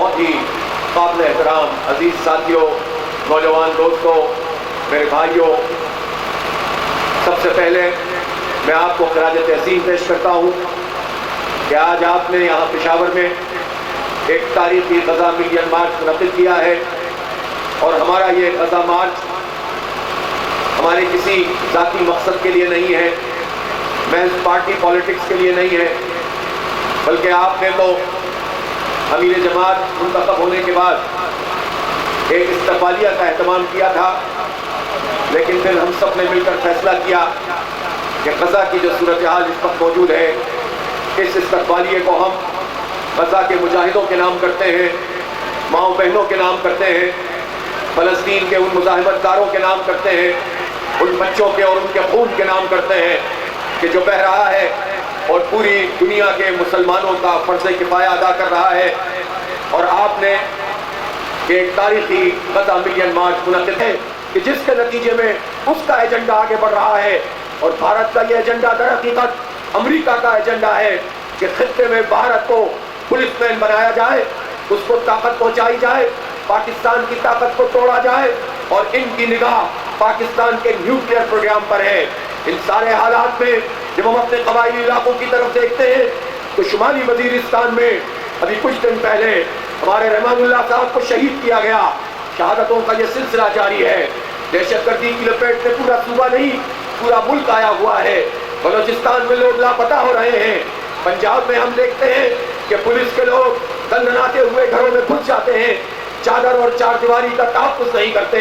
बहुत ही काबिल एहतराम अजीज साथियों, नौजवान दोस्तों, मेरे भाइयों, सबसे पहले मैं आपको खराज तहसीन पेश करता हूँ कि आज आपने यहाँ पेशावर में एक तारीखी ग़ज़ा मिलियन मार्च मुनक़िद किया है। और हमारा ये ग़ज़ा मार्च हमारे किसी ज़ाती मकसद के लिए नहीं है, महज पार्टी पॉलिटिक्स के लिए नहीं है, बल्कि आपने तो अमीर जमात मुंतखब होने के बाद एक इस्तक़बालिया का एहतमाम किया था, लेकिन फिर हम सब ने मिलकर फैसला किया कि ग़ज़ा की जो सूरत हाल इस वक्त मौजूद है, इस इस्तक़बालिये को हम ग़ज़ा के मुजाहिदों के नाम करते हैं, माँ बहनों के नाम करते हैं, फ़लस्तीन के उन मुज़ाहिमतकारों के नाम करते हैं, उन बच्चों के और उनके खून के नाम करते हैं कि जो बह रहा है और पूरी दुनिया के मुसलमानों का फ़र्ज़ किफ़ाया अदा कर रहा है। और आपने एक तारीखी ग़ज़ा मिलियन मार्च मुनक़िद है कि जिसके नतीजे में उसका एजेंडा आगे बढ़ रहा है। और भारत का ये एजेंडा दरहकीकत अमेरिका का एजेंडा है कि खित्ते में भारत को पुलिसमैन बनाया जाए, उसको ताकत पहुंचाई जाए, पाकिस्तान की ताकत को तोड़ा जाए, और इनकी निगाह पाकिस्तान के न्यूक्लियर प्रोग्राम पर है। इन सारे हालात में जब हम अपने कबायली इलाकों की तरफ देखते हैं तो शुमाली वजीरिस्तान में अभी कुछ दिन पहले हमारे रहमानुल्लाह साहब को शहीद किया गया। शहादतों का ये सिलसिला जारी है। दहशतगर्दी की लपेट में पूरा सूबा नहीं, पूरा मुल्क आया हुआ है। बलोचिस्तान में लोग लापता हो रहे हैं। पंजाब में हम देखते हैं कि पुलिस के लोग दंडनाते हुए घरों में घुस जाते हैं, चादर और चारदीवारी का तहफ़्फ़ुज़ नहीं करते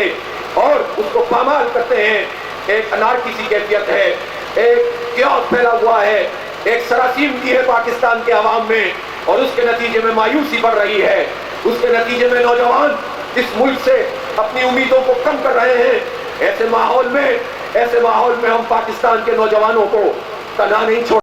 और उसको पामाल करते हैं। एक अनारकी सी कैफियत है, एक क्यास फैला हुआ है, एक सरासीम की है पाकिस्तान के अवाम में, और उसके नतीजे में मायूसी बढ़ रही है। उसके नतीजे में नौजवान इस मुल्क से अपनी उम्मीदों को कम कर रहे हैं। ऐसे माहौल में हम पाकिस्तान के नौजवानों को तनहा नहीं छोड़